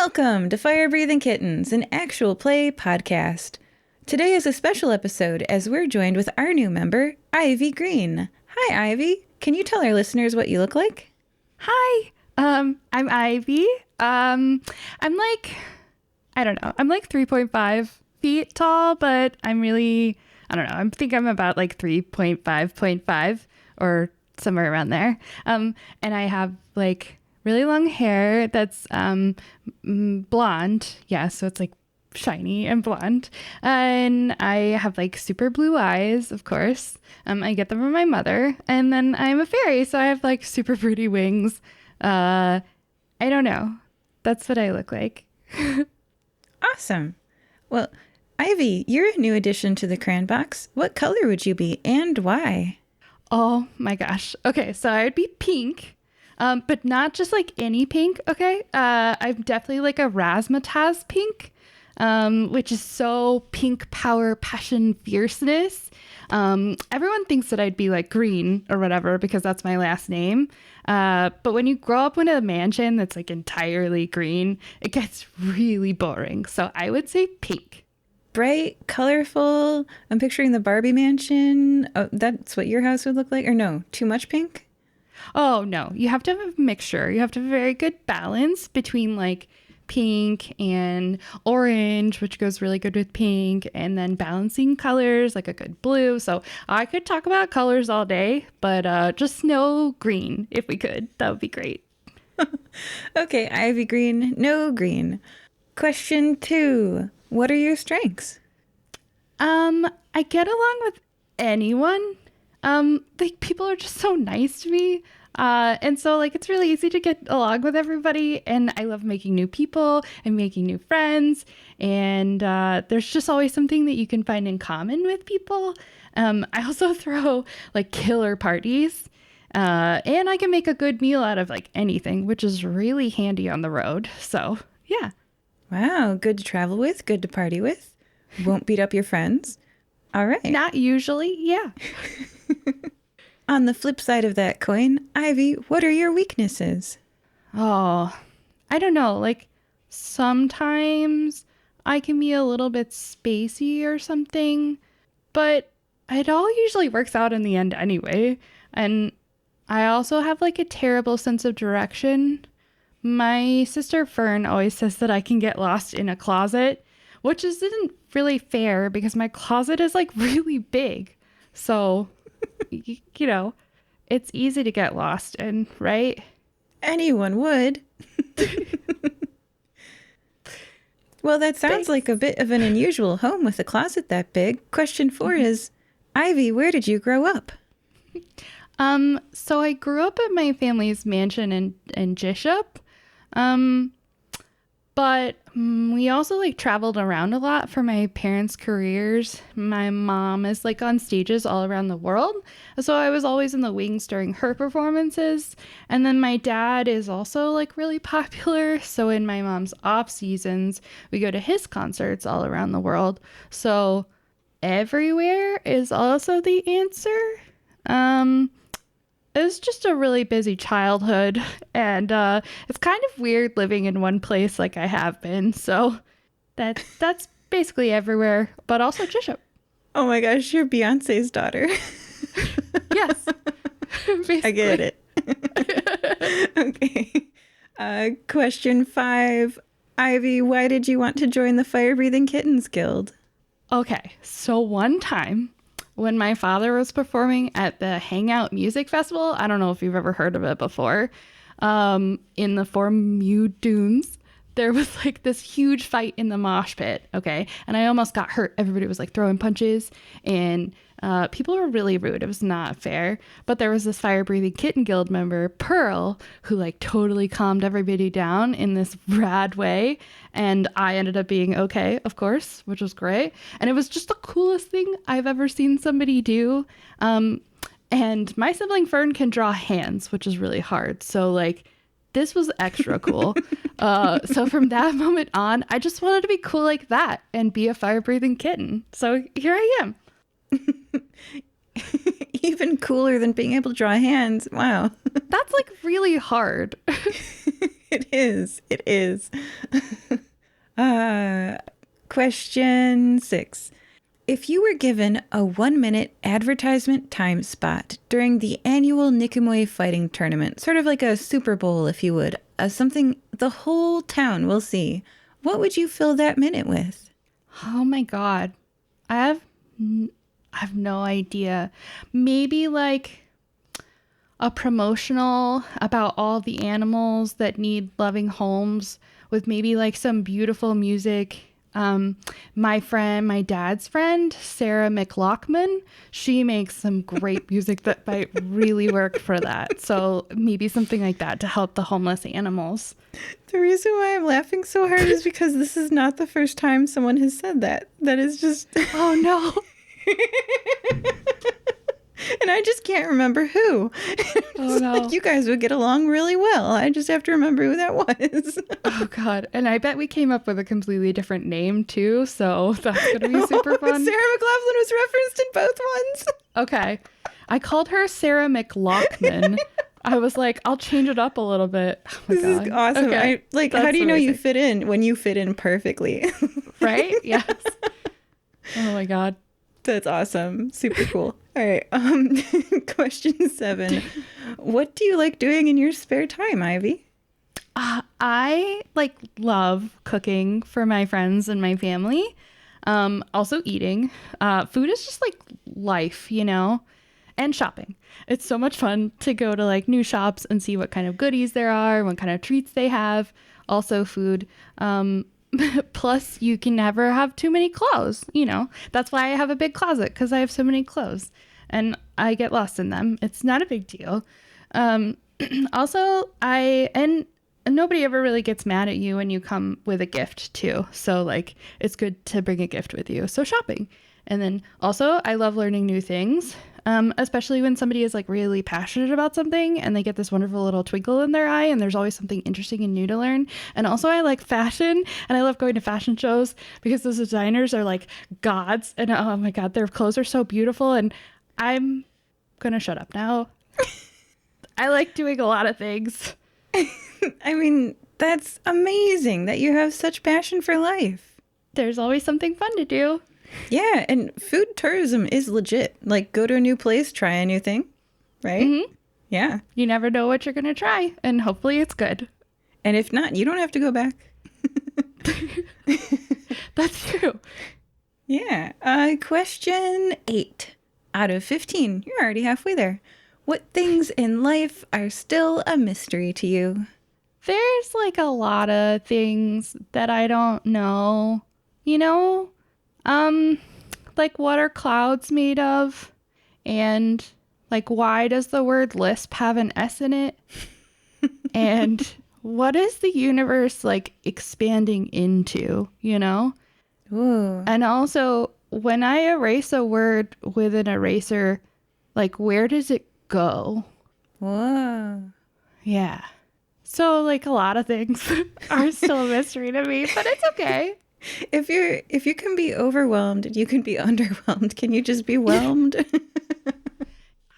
Welcome to Fire Breathing Kittens, an actual play podcast. Today is a special episode as we're joined with our new member, Ivy Green. Hi, Ivy. Can you tell our listeners what you look like? Hi, I'm Ivy. I'm like, I don't know. I'm like 3.5 feet tall, but I'm really, I don't know. I think I'm about like 3.5 or somewhere around there. And I have like really long hair that's blonde. Yeah, so it's like shiny and blonde. And I have like super blue eyes, of course. I get them from my mother. And then I'm a fairy, so I have like super pretty wings. I don't know. That's what I look like. Awesome. Well, Ivy, you're a new addition to the Crayon Box. What color would you be and why? Oh my gosh. Okay, so I would be pink. But not just like any pink, okay? I'm definitely like a razzmatazz pink, which is so pink power, passion, fierceness. Everyone thinks that I'd be like green or whatever because that's my last name. But when you grow up in a mansion that's like entirely green, it gets really boring. So I would say pink. Bright, colorful. I'm picturing the Barbie mansion. Oh, that's what your house would look like? Or no, too much pink? Oh, no. You have to have a mixture. You have to have a very good balance between like pink and orange, which goes really good with pink, and then balancing colors like a good blue. So I could talk about colors all day, but just no green if we could. That would be great. Okay, Ivy Green, no green. Question 2. What are your strengths? I get along with anyone. Like people are just so nice to me. And so like it's really easy to get along with everybody, and I love making new people and making new friends, and there's just always something that you can find in common with people. I also throw like killer parties, and I can make a good meal out of like anything, which is really handy on the road. So yeah. Wow, good to travel with, good to party with. Won't beat up your friends. All right. Not usually, yeah. On the flip side of that coin, Ivy, what are your weaknesses? Oh, I don't know. Like sometimes I can be a little bit spacey or something, but it all usually works out in the end anyway. And I also have like a terrible sense of direction. My sister Fern always says that I can get lost in a closet, which isn't really fair because my closet is like really big. So, you know, it's easy to get lost in, right? Anyone would. Well, that sounds Thanks. like a bit of an unusual home with a closet that big. Question 4 is, Ivy, where did you grow up? So I grew up at my family's mansion in Jishop. But we also like traveled around a lot for my parents' careers. My mom is like on stages all around the world. So I was always in the wings during her performances. And then my dad is also like really popular. So in my mom's off seasons, we go to his concerts all around the world. So everywhere is also the answer. It was just a really busy childhood, and it's kind of weird living in one place like I have been. So that's basically everywhere, but also Jishop. Oh my gosh, you're Beyonce's daughter. Yes, I get it. Okay. Question 5. Ivy, why did you want to join the Fire Breathing Kittens Guild? Okay, so one time when my father was performing at the Hangout Music Festival, I don't know if you've ever heard of it before, in the Formu Dunes, there was like this huge fight in the mosh pit, okay? And I almost got hurt. Everybody was like throwing punches, and people were really rude. It was not fair. But there was this Fire Breathing Kitten Guild member, Pearl, who like totally calmed everybody down in this rad way. And I ended up being okay, of course, which was great. And it was just the coolest thing I've ever seen somebody do. And my sibling Fern can draw hands, which is really hard. So like this was extra cool. So from that moment on, I just wanted to be cool like that and be a fire breathing kitten. So here I am. Even cooler than being able to draw hands. Wow. That's like really hard. It is. It is. uh, Question 6. If you were given a 1-minute advertisement time spot during the annual Nicomoy fighting tournament, sort of like a Super Bowl, if you would, something the whole town will see, what would you fill that minute with? Oh my God. I have no idea. Maybe like a promotional about all the animals that need loving homes with maybe like some beautiful music. My dad's friend, Sarah McLachlan, she makes some great music that might really work for that. So maybe something like that to help the homeless animals. The reason why I'm laughing so hard is because this is not the first time someone has said that. That is just... Oh, no. And I just can't remember who. Oh, no. Like, you guys would get along really well. I just have to remember who that was. Oh, God. And I bet we came up with a completely different name, too. So that's going to be super fun. Sarah McLachlan was referenced in both ones. Okay. I called her Sarah McLachlan. I was like, I'll change it up a little bit. Oh my This God. is awesome. Okay. How do you know you amazing. fit in when you fit in perfectly? Right? Yes. Oh, my God. That's awesome. Super cool. All right. Question 7. What do you like doing in your spare time, Ivy? I love cooking for my friends and my family. Also eating. Food is just like life, and shopping. It's so much fun to go to like new shops and see what kind of goodies there are, what kind of treats they have. Also food. Plus you can never have too many clothes, That's why I have a big closet, because I have so many clothes and I get lost in them. It's not a big deal. Also, and nobody ever really gets mad at you when you come with a gift too. So like, it's good to bring a gift with you. So shopping. And then also I love learning new things. Especially when somebody is like really passionate about something and they get this wonderful little twinkle in their eye and there's always something interesting and new to learn. And also I like fashion and I love going to fashion shows because those designers are like gods and oh my God, their clothes are so beautiful. And I'm gonna shut up now. I like doing a lot of things. I mean, that's amazing that you have such passion for life. There's always something fun to do. Yeah, and food tourism is legit. Like, go to a new place, try a new thing, right? Mm-hmm. Yeah. You never know what you're going to try, and hopefully it's good. And if not, you don't have to go back. That's true. Yeah. Question 8. Out of 15, you're already halfway there. What things in life are still a mystery to you? There's like a lot of things that I don't know, like what are clouds made of? And like, why does the word lisp have an S in it? And what is the universe like expanding into, Ooh. And also, when I erase a word with an eraser, like, where does it go? Whoa. Yeah. So, like, a lot of things are still a mystery to me, but it's okay. If you can be overwhelmed, you can be underwhelmed. Can you just be whelmed?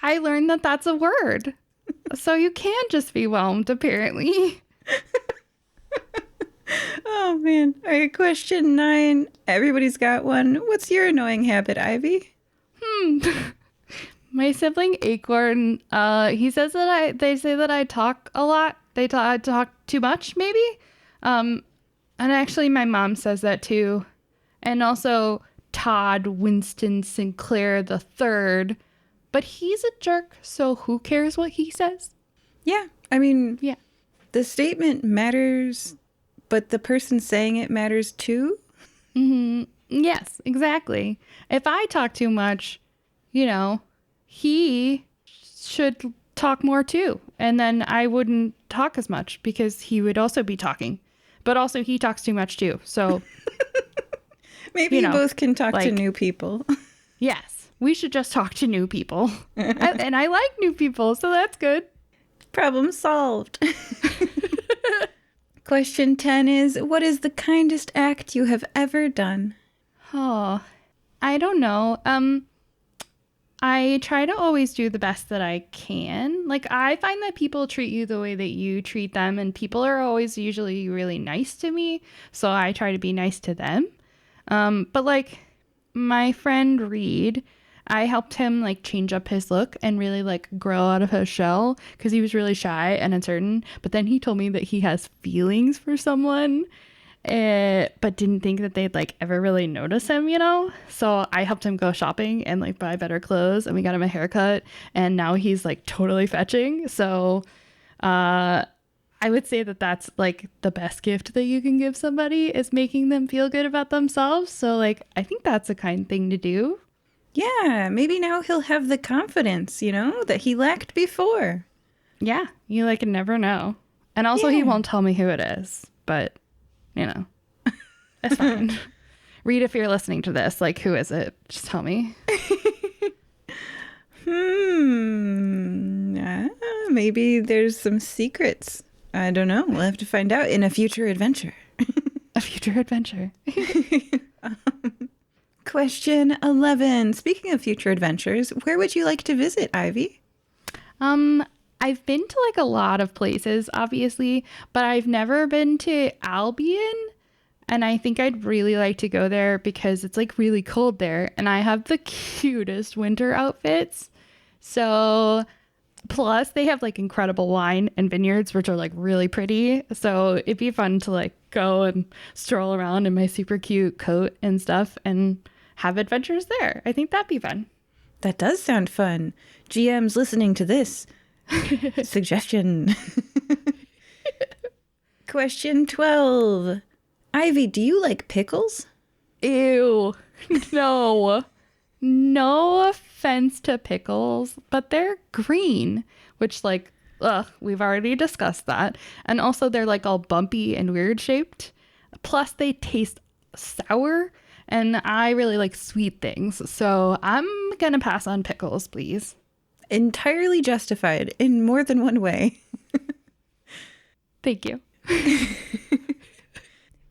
I learned that that's a word. So you can just be whelmed, apparently. Oh, man. All right, question 9. Everybody's got one. What's your annoying habit, Ivy? My sibling Acorn, he says that they say that I talk a lot. I talk too much, maybe. And actually my mom says that too. And also Todd Winston Sinclair III. But he's a jerk, so who cares what he says? Yeah. I mean, Yeah. the statement matters, but the person saying it matters too. Mm-hmm. Yes, exactly. If I talk too much, he should talk more too. And then I wouldn't talk as much because he would also be talking. But also he talks too much too. So Maybe you both can talk to new people. yes, we should just talk to new people. And I like new people, so that's good. Problem solved. Question 10 is, what is the kindest act you have ever done? Oh, I don't know. I try to always do the best that I can. Like, I find that people treat you the way that you treat them, and people are always usually really nice to me. So I try to be nice to them. But like my friend Reed, I helped him like change up his look and really like grow out of his shell because he was really shy and uncertain. But then he told me that he has feelings for someone, but didn't think that they'd like ever really notice him, you know? So I helped him go shopping and like buy better clothes, and we got him a haircut, and now he's like totally fetching. So I would say that that's like the best gift that you can give somebody, is making them feel good about themselves. So like I think that's a kind thing to do. Yeah, maybe now he'll have the confidence, that he lacked before. Yeah, you like never know. And also he won't tell me who it is, but it's fine. Reed, if you're listening to this, like, who is it? Just tell me. Maybe there's some secrets. I don't know. We'll have to find out in a future adventure. A future adventure. Question 11. Speaking of future adventures, where would you like to visit, Ivy? I've been to like a lot of places, obviously, but I've never been to Albion. And I think I'd really like to go there because it's like really cold there. And I have the cutest winter outfits. So plus they have like incredible wine and vineyards, which are like really pretty. So it'd be fun to like go and stroll around in my super cute coat and stuff and have adventures there. I think that'd be fun. That does sound fun. GM's listening to this. Suggestion. Question 12. Ivy, do you like pickles? Ew. No. No offense to pickles, but they're green, which like, we've already discussed that. And also they're like all bumpy and weird shaped. Plus they taste sour, and I really like sweet things. So I'm gonna pass on pickles, please. Entirely justified in more than one way. Thank you.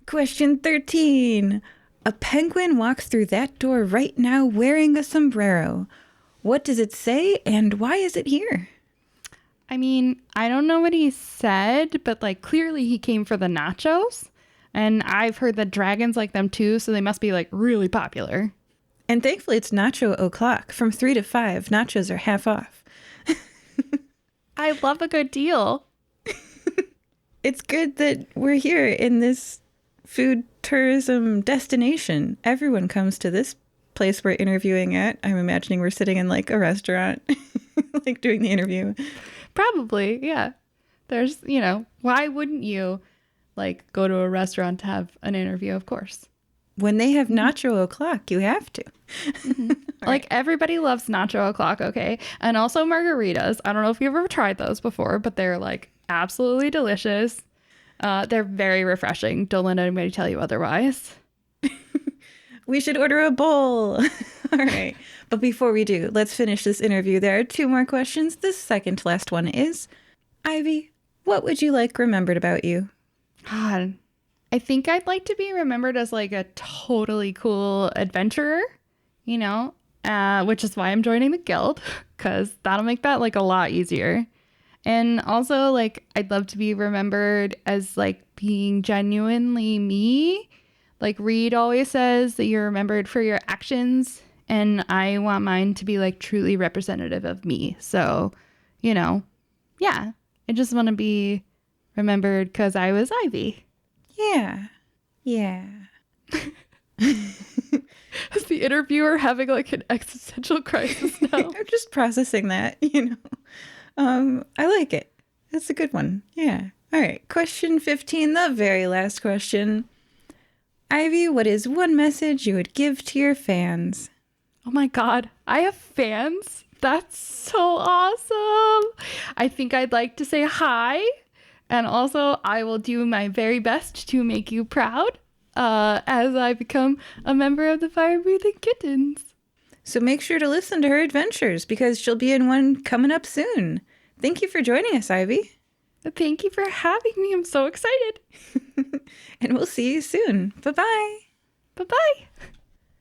Question 13. A penguin walks through that door right now wearing a sombrero. What does it say, and why is it here? I mean, I don't know what he said, but like clearly he came for the nachos. And I've heard that dragons like them too, so they must be like really popular. And thankfully it's nacho o'clock. From 3 to 5, nachos are half off. I love a good deal. It's good that we're here in this food tourism destination. Everyone comes to this place we're interviewing at. I'm imagining we're sitting in like a restaurant, like doing the interview. Probably, yeah. There's, why wouldn't you like go to a restaurant to have an interview? Of course. When they have nacho o'clock, you have to. Mm-hmm. Like everybody loves nacho o'clock, okay? And also margaritas. I don't know if you've ever tried those before, but they're like absolutely delicious. They're very refreshing. Don't let anybody tell you otherwise. We should order a bowl. All right. But before we do, let's finish this interview. There are 2 more questions. The second to last one is, Ivy, what would you like remembered about you? God, I think I'd like to be remembered as like a totally cool adventurer, which is why I'm joining the guild, because that'll make that like a lot easier. And also like I'd love to be remembered as like being genuinely me. Like Reed always says that you're remembered for your actions, and I want mine to be like truly representative of me. So, yeah, I just want to be remembered because I was Ivy. Yeah. Is the interviewer having like an existential crisis now? I'm just processing that, I like it. It's a good one. Yeah. All right. Question 15, the very last question. Ivy, what is one message you would give to your fans? Oh my God, I have fans? That's so awesome. I think I'd like to say hi. And also, I will do my very best to make you proud as I become a member of the Fire Breathing Kittens. So make sure to listen to her adventures because she'll be in one coming up soon. Thank you for joining us, Ivy. Thank you for having me. I'm so excited. And we'll see you soon. Bye-bye. Bye-bye.